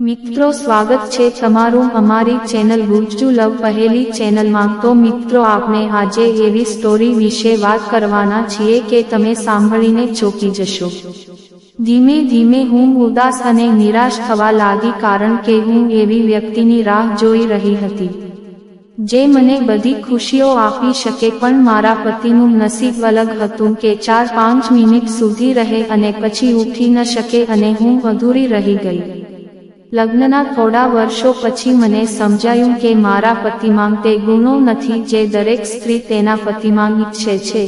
મિત્રો સ્વાગત છે તમારું અમારી ચેનલ ગુજ્જુ લવ પહેલી ચેનલમાં। તો મિત્રો આપણે આજે એવી સ્ટોરી વિશે વાત કરવાના છીએ કે તમે સાંભળીને ચોંકી જશો। ધીમે ધીમે હું ઉદાસ અને નિરાશ થવા લાગી કારણ કે હું એવી વ્યક્તિની રાહ જોઈ રહી હતી જે મને બધી ખુશીઓ આપી શકે, પણ મારા પતિનું નસીબ અલગ હતું કે 4-5 મિનિટ સુધી રહે અને પછી ઉઠી ન શકે અને હું અધૂરી રહી ગઈ। લગ્નના થોડા વર્ષો પછી મને સમજાયું કે મારા પતિમાં તે ગુણો નથી જે દરેક સ્ત્રી તેના પતિમાં ઈચ્છે છે,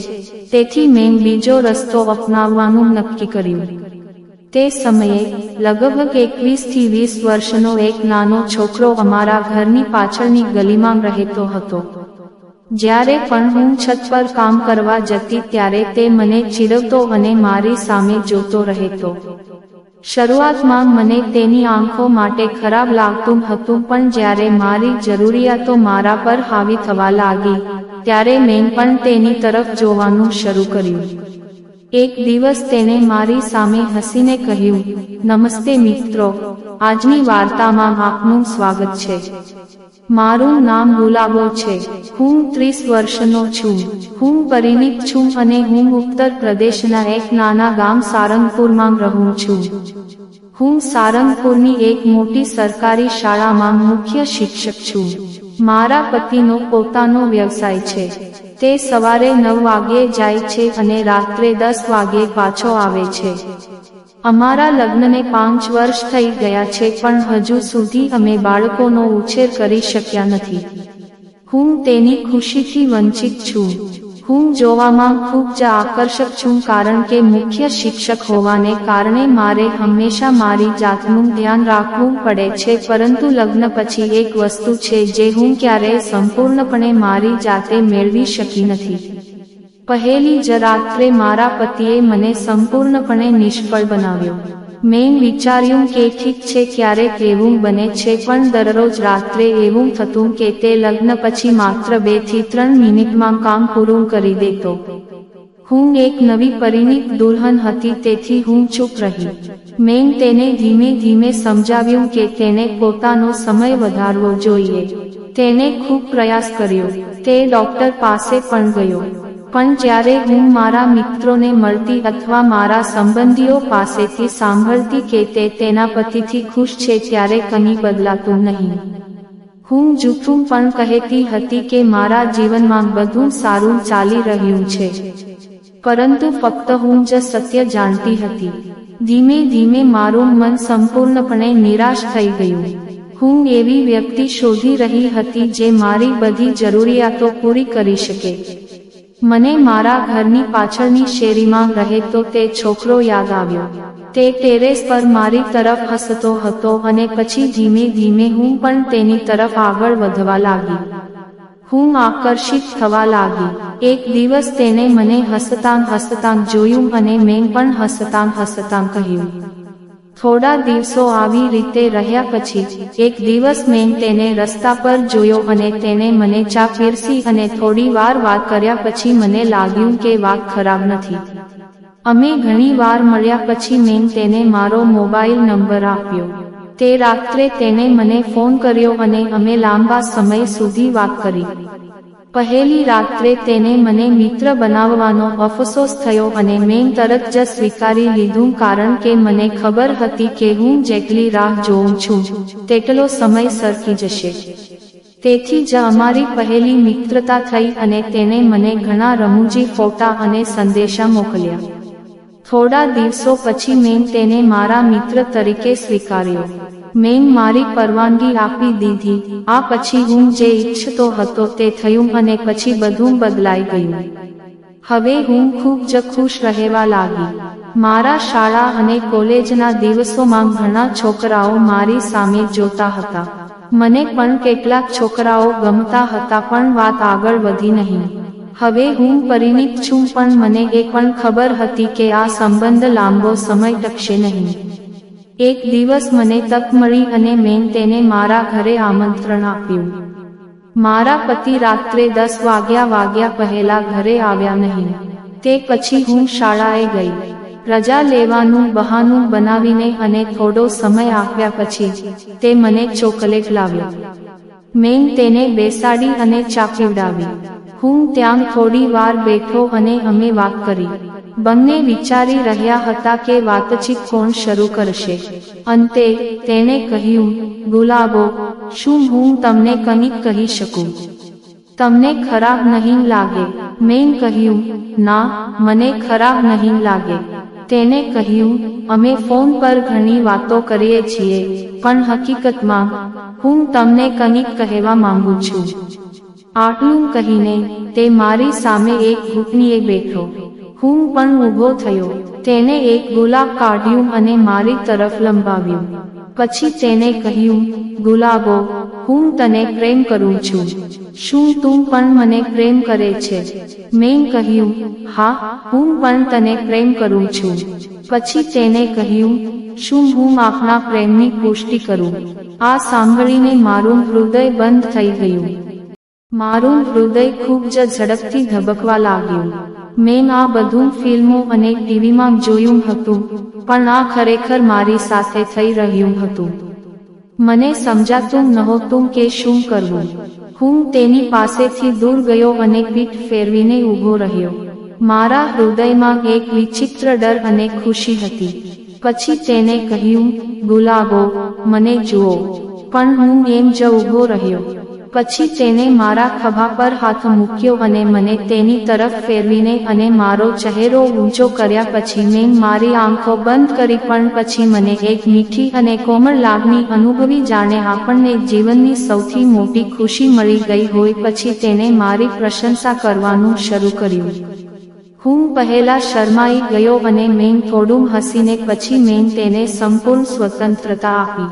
તેથી મેં બીજો રસ્તો અપનાવવાનું નક્કી કર્યું। તે સમયે લગભગ 21 થી 20 વર્ષનો એક નાનો છોકરો અમારા ઘરની પાછળની ગલીમાં રહેતો હતો। જ્યારે પણ હું છત પર કામ કરવા જતી ત્યારે તે મને ચીડવતો અને મારી સામે જોતો રહેતો। શરૂઆતમાં મને તેની આંખો માટે ખરાબ લાગતું હતું, પણ જ્યારે મારી જરૂરિયાતો મારા પર હાવી થવા લાગી ત્યારે મેં પણ તેની તરફ જોવાનું શરૂ કર્યું। એક દિવસ તેણે મારી સામે હસીને કહ્યું, "નમસ્તે મિત્રો, આજની વાર્તામાં આપનું સ્વાગત છે। મારું નામ ગુલાબો છે। હું 30 વર્ષનો છું। હું પરિણીત છું અને હું ઉત્તર પ્રદેશના એક નાના ગામ સારંગપુરમાં રહું છું। હું સારંગપુરની એક મોટી સરકારી શાળામાં મુખ્ય શિક્ષક છું। મારા પતિનો પોતાનો વ્યવસાય છે। તે સવારે 9 વાગ્યે જાય છે અને રાત્રે 10 વાગ્યે પાછો આવે છે। અમારા લગ્નને 5 વર્ષ થઈ ગયા છે, પણ હજુ સુધી અમે બાળકોનો ઉછેર કરી શક્યા નથી। હું તેની ખુશીથી વંચિત છું। હું જોવામાં ખૂબ જ આકર્ષક છું કારણ કે મુખ્ય શિક્ષક હોવાને કારણે મારે હંમેશા મારી જાતનું ધ્યાન રાખવું પડે છે, પરંતુ લગ્ન પછી એક વસ્તુ છે જે હું ક્યારેય સંપૂર્ણપણે મારી જાતે મેળવી શકી નથી। પહેલી જ રાત્રે મારા પતિએ મને સંપૂર્ણપણે નિષ્ફળ બનાવ્યો। મેં વિચાર્યું કે ઠીક છે, ક્યારેક એવું બને છે, પણ દરરોજ રાત્રે એવું થતું કે તે લગ્ન પછી માત્ર 2 થી 3 મિનિટમાં કામ પૂરું કરી દેતો। હું એક નવી પરિણીત દુલ્હન હતી, તેથી હું ચૂપ રહી। મેં તેને ધીમે ધીમે સમજાવ્યું કે તેને પોતાનો સમય વધારવો જોઈએ। તેને ખૂબ પ્રયાસ કર્યો। તે ડોક્ટર પાસે પણ ગયો, પણ જ્યારે હું મારા મિત્રોને મળતી અથવા મારા સંબંધીઓ પાસેથી સાંભળતી કે તે તેના પતિથી ખુશ છે ત્યારે કંઈ બદલાતું નહીં। હું જૂઠું પણ કહેતી હતી કે મારા જીવનમાં બધું સારું ચાલી રહ્યું છે, પરંતુ ફક્ત હું જ સત્ય જાણતી હતી। ધીમે ધીમે મારું મન સંપૂર્ણપણે નિરાશ થઈ ગયું। હું એવી વ્યક્તિ શોધી રહી હતી જે મારી બધી જરૂરિયાતો પૂરી કરી શકે। મને મારા ઘરની પાછળની શેરીમાં રહેતો તે છોકરો યાદ આવ્યો। તે ટેરેસ પર મારી તરફ હસતો હતો અને પછી ધીમે ધીમે હું પણ તેની તરફ આગળ વધવા લાગી। હું આકર્ષિત થવા લાગી। એક દિવસ તેને મને હસતાં હસતાં જોયું અને મેં પણ હસતાં હસતાં કહ્યું। થોડા દિવસો આવી રીતે રહ્યા પછી એક દિવસ મેં તેને રસ્તા પર જોયો અને તેને મને ચા પીરસી અને થોડી વાર વાત કર્યા પછી મને લાગ્યું કે વાત ખરાબ નથી। અમે ઘણી વાર મળ્યા પછી મેં તેને મારો મોબાઈલ નંબર આપ્યો। તે રાત્રે તેને મને ફોન કર્યો અને અમે લાંબા સમય સુધી વાત કરી। પહેલી રાત્રે તેને મને મિત્ર બનાવવાનો અફસોસ થયો અને મેં તરત જ સ્વીકારી લીધું કારણ કે મને ખબર હતી કે હું જેટલી રાહ જોઉં છું તેટલો સમય સરકી જશે। તેથી જ અમારી પહેલી મિત્રતા થઈ અને તેને મને ઘણા રમૂજી ફોટા અને સંદેશા મોકલ્યા। થોડા દિવસો પછી મેં તેને મારા મિત્ર તરીકે સ્વીકાર્યો। મેં મારી પરવાનગી આપી દીધી। આ પછી હું જે ઈચ્છતો હતો તે થયું અને પછી બધું બદલાઈ ગયું। હવે હું ખૂબ જ ખુશ રહેવા લાગી। મારા શાળા અને કોલેજના દિવસોમાં ઘણા છોકરાઓ મારી સામે જોતા હતા। મને પણ કેટલાક છોકરાઓ ગમતા હતા, પણ વાત આગળ વધી નહીં। હવે હું પરિણીત છું, પણ મને એ પણ ખબર હતી કે આ સંબંધ લાંબો સમય ટકશે નહીં। એક દિવસ મને તક મળી અને મેં તેને મારા ઘરે આમંત્રણ આપ્યું। મારા પતિ રાત્રે 10 વાગ્યા પહેલા ઘરે આવ્યા નહીં। તે પછી હું શાળાએ ગઈ। રજા લેવાનું બહાનું બનાવીને અને થોડો સમય આપ્યા પછી તે મને ચોકલેટ લાવ્યો. મેં તેને બેસાડી અને ચા પીવડાવી. હું ત્યાં થોડી વાર બેઠો અને અમે વાત કરી. બંને વિચારી રહ્યા હતા કે વાતચીત કોણ શરૂ કરશે. અંતે તેણે કહ્યું, ગુલાબો, શું હું તમને કંઈક કહી શકું? તમને ખરાબ નહીં લાગે? મેં કહ્યું, ના, મને ખરાબ નહીં લાગે. તેને કહ્યું, અમે ફોન પર ઘણી વાતો કરીએ છીએ, પણ હકીકતમાં હું તમને કંઈક કહેવા માંગુ છું. આટલું કહીને તે મારી સામે એક ઘૂંટણીએ બેઠો. હું પણ ઊભો થયો. તેને એક ગુલાબ કાઢ્યું અને મારી તરફ લંબાવ્યું. પછી તેને કહ્યું, ગુલાબો, હું તને પ્રેમ કરું છું. શું તું પણ મને પ્રેમ કરે છે? મેં કહ્યું, હા, હું પણ તને પ્રેમ કરું છું. પછી તેને કહ્યું, શું હું આપણા પ્રેમની પુષ્ટિ કરું? આ સાંભળીને મારું હૃદય બંધ થઈ ગયું. મારું હૃદય ખૂબ જ ઝડપથી ધબકવા લાગ્યું. મેં આ બધું ફિલ્મો અને ટીવીમાં જોયું હતું, પણ આ ખરેખર મારી સાથે થઈ રહ્યું હતું. મને સમજાતું નહોતું કે શું કરવું. હું તેની પાસેથી દૂર ગયો અને પીઠ ફેરવીને ઊભો રહ્યો. મારા હૃદયમાં એક વિચિત્ર ડર અને ખુશી હતી. પછી તેને કહ્યું, ગુલાબો, મને જુઓ. પણ હું એમ જ ઊભો રહ્યો. પછી તેને મારા ખભા પર હાથ મૂક્યો અને મને તેની તરફ ફેરવીને અને મારો ચહેરો ઊંચો કર્યા. પછી મેં મારી આંખો બંધ કરી, પણ પછી મને એક મીઠી અને કોમળ લાગણી અનુભવી, જાણે આપણને જીવનની સૌથી મોટી ખુશી મળી ગઈ હોય. પછી તેને મારી પ્રશંસા કરવાનું શરૂ કર્યું. હું પહેલા શરમાઈ ગયો અને મેં થોડું હસીને પછી મેં તેને સંપૂર્ણ સ્વતંત્રતા આપી.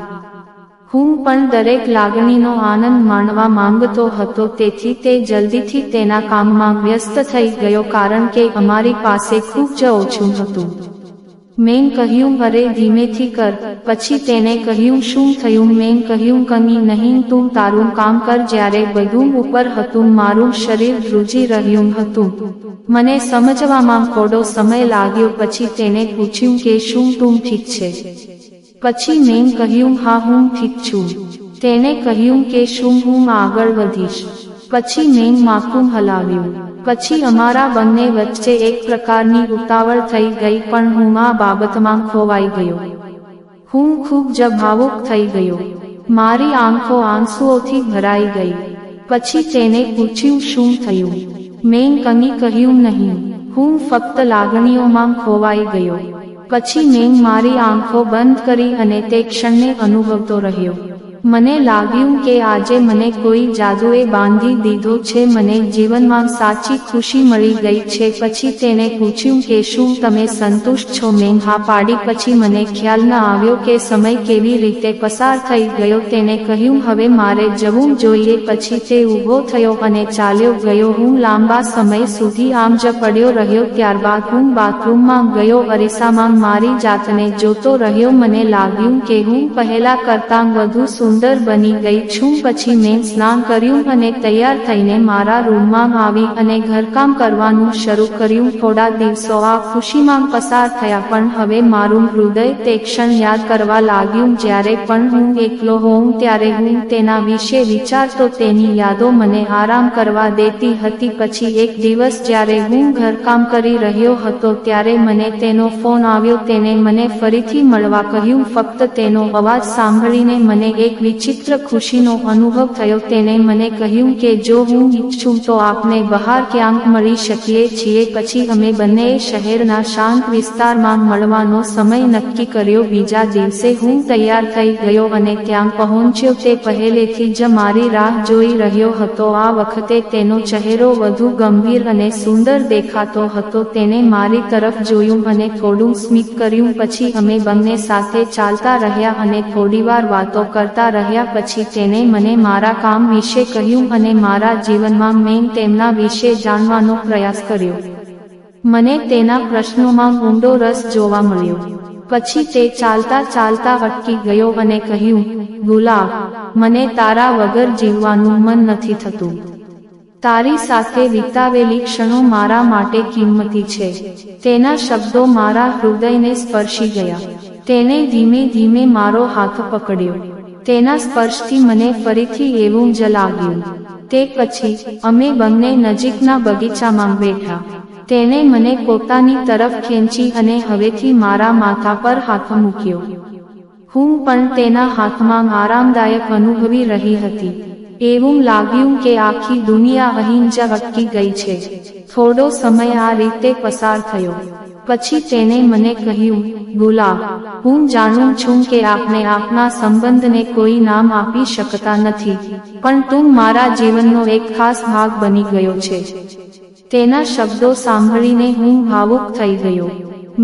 હું પણ દરેક લાગણીનો આનંદ માણવા માંગતો હતો, તેથી તે જલ્દીથી તેના કામમાં વ્યસ્ત થઈ ગયો, કારણ કે અમારી પાસે ખૂબ જ ઓછું હતું. મેં કહ્યું, અરે ધીમેથી કર. પછી તેને કહ્યું, શું થયું? મેં કહ્યું, કંઈ નહીં, તું તારું કામ કર. જ્યારે બધું ઉપર હતું, મારું શરીર ધ્રુજી રહ્યું હતું. મને સમજવામાં થોડો સમય લાગ્યો. પછી તેને પૂછ્યું કે શું તું ઠીક છે? પછી મેં કહ્યું, હા, હું ઠીક છું. તેને કહ્યું કે શું હું આગળ વધીશ? પછી મેં માથું હલાવ્યું. પછી અમારા બંને વચ્ચે એક પ્રકારની ઉતાવળ થઈ ગઈ, પણ હું આ બાબતમાં ખોવાઈ ગયો. હું ખૂબ જ ભાવુક થઈ ગયો. મારી આંખો આંસુઓથી ભરાઈ ગઈ. પછી તેને પૂછ્યું, શું થયું? મેં કંઈ કહ્યું નહીં. હું ફક્ત લાગણીઓમાં ખોવાઈ ગયો. પછી મેં મારી આંખો બંધ કરી અને તે ક્ષણને અનુભવતો રહ્યો. મને લાગ્યું કે આજે મને કોઈ જાદુએ બાંધી દીધો છે. મને જીવનમાં સાચી ખુશી મળી ગઈ છે. પછી તેને પૂછ્યું કે શું તમે સંતુષ્ટ છો? મેં હા પાડી. પછી મને ખ્યાલ ન આવ્યો કે સમય કેવી રીતે પસાર થઈ ગયો. તેને કહ્યું, હવે મારે જવું જોઈએ. પછી તે ઊભો થયો અને ચાલ્યો ગયો. હું લાંબા સમય સુધી આમ જ પડ્યો રહ્યો. ત્યારબાદ હું બાથરૂમમાં ગયો. અરીસામાં મારી જાતને જોતો રહ્યો. મને લાગ્યું કે હું પહેલા કરતાં વધુ સુંદર બની ગઈ છું. પછી મેં સ્નાન કર્યું અને તૈયાર થઈને મારા રૂમમાં આવી અને ઘરકામ કરવાનું શરૂ કર્યું. થોડા દિવસો આ ખુશીમાં પસાર થયા, પણ હવે મારું હૃદય તે ક્ષણ યાદ કરવા લાગ્યું જ્યારે પણ હું એકલો હોઉં ત્યારે હું તેના વિશે વિચારતો. તેની યાદો મને આરામ કરવા દેતી હતી. પછી એક દિવસ જ્યારે હું ઘરકામ કરી રહ્યો હતો ત્યારે મને તેનો ફોન આવ્યો. તેને મને ફરીથી મળવા કહ્યું. ફક્ત તેનો અવાજ સાંભળીને મને એક વિચિત્ર ખુશીનો અનુભવ થયો. તેને મને કહ્યું કે જો હું ઈચ્છું તો આપણે બહાર ક્યાંક મળી શકીએ છીએ. પછી અમે બંનેએ શહેરના શાંત વિસ્તારમાં મળવાનો સમય નક્કી કર્યો. બીજા દિવસે હું તૈયાર થઈ ગયો અને ત્યાં પહોંચ્યો. તે પહેલેથી જ મારી રાહ જોઈ રહ્યો હતો. આ વખતે તેનો ચહેરો વધુ ગંભીર અને સુંદર દેખાતો હતો. તેને મારી તરફ જોયું અને થોડું સ્મિત કર્યું. પછી અમે બંને સાથે ચાલતા રહ્યા અને થોડીવાર વાતો કરતા રહ્યા. પછી તેને મને મારા કામ વિશે કહ્યું અને મારા જીવનમાં મેં તેમના વિશે જાણવાનો પ્રયાસ કર્યો. મને તેના પ્રશ્નોમાં ઊંડો રસ જોવા મળ્યો. પછી તે ચાલતા ચાલતા અટકી ગયો અને કહ્યું, ગુલાબ, મને તારા વગર જીવવાનું મન નથી થતું. તારી સાથે વિતાવેલી ક્ષણો મારા માટે કિંમતી છે. તેના શબ્દો મારા હૃદયને સ્પર્શી ગયા. તેણે ધીમે ધીમે મારો હાથ પકડ્યો. તેના સ્પર્શથી મને ફરીથી એવું જ લાગ્યું. તે પછી અમે બંને નજીકના બગીચામાં બેઠા. તેણે મને પોતાની તરફ ખેંચી અને હવેથી મારા માથા પર હાથ મૂક્યો. હું પણ તેના હાથમાં આરામદાયક અનુભવી રહી હતી. એવું લાગ્યું કે આખી દુનિયા અહીં જ અટકી ગઈ છે. થોડો સમય આ રીતે પસાર થયો. પછી તેણે મને કહ્યું, ગુલાબ, હું જાણું છું કે આપણે આપણા સંબંધને કોઈ નામ આપી શકતા નથી, પણ તું મારા જીવનનો એક ખાસ ભાગ બની ગયો છે. તેના શબ્દો સાંભળીને હું ભાવુક થઈ ગયો.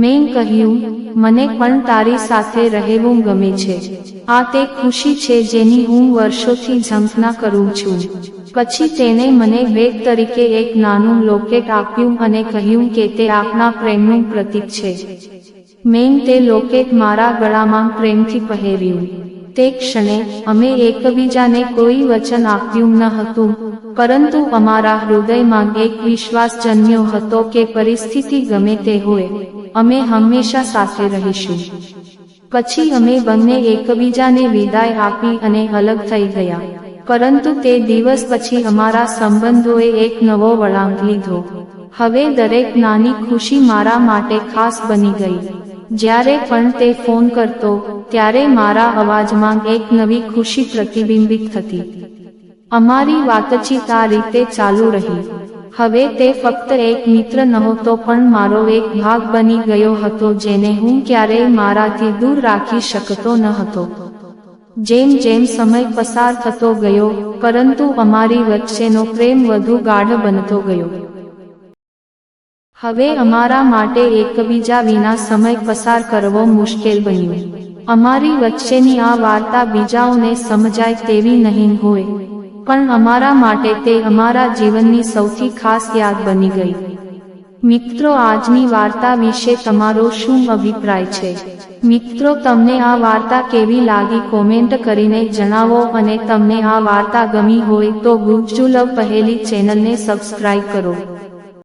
મેં કહ્યું, મને પણ તારી સાથે રહેવું ગમે છે. આ તે ખુશી છે જેની હું વર્ષોથી ઝંખના કરું છું. પછી તેણે મને ભેટ તરીકે એક નાનું લોકેટ આપ્યું અને કહ્યું કે તે આપણા પ્રેમનું પ્રતીક છે. મેં તે લોકેટ મારા ગળામાં પ્રેમથી પહેર્યું. તે ક્ષણે અમે એકબીજાને કોઈ વચન આપ્યું ન હતું, પરંતુ અમારા હૃદયમાં એક વિશ્વાસ જન્મ્યો હતો કે પરિસ્થિતિ ગમે તે હોય, અમે હંમેશા સાથે રહીશું. પછી અમે બંને એકબીજાને વિદાય આપી અને અલગ થઈ ગયા. પરંતુ તે દિવસ પછી અમારા સંબંધોએ એક નવો વળાંક લીધો. હવે દરેક નાની ખુશી મારા માટે ખાસ બની ગઈ. જ્યારે પણ તે ફોન કરતો, ત્યારે મારા અવાજમાં એક નવી ખુશી પ્રતિબિંબિત થતી. અમારી વાતચીત આ રીતે ચાલુ રહી. હવે તે ફક્ત એક મિત્ર નહોતો પણ મારો એક ભાગ બની ગયો હતો જેને હું ક્યારેય મારાથી દૂર રાખી શકતો ન હતો. જેમ જેમ સમય પસાર થતો ગયો, પરંતુ અમારી વચ્ચેનો પ્રેમ વધુ ગાઢ બનતો ગયો. હવે અમારા માટે એકબીજા વિના સમય પસાર કરવો મુશ્કેલ બન્યું. અમારી વચ્ચેની આ વાર્તા બીજાઓને સમજાય તેવી નહીં હોય, પણ અમારા માટે તે અમારા જીવનની સૌથી ખાસ યાદ બની ગઈ. મિત્રો, આજની વાર્તા વિશે તમારો શું અભિપ્રાય છે? મિત્રો, તમને આ વાર્તા કેવી લાગી કોમેન્ટ કરીને જણાવો અને તમને આ વાર્તા ગમી હોય તો ગુજ્જુ લવ પહેલી ચેનલને સબસ્ક્રાઇબ કરો.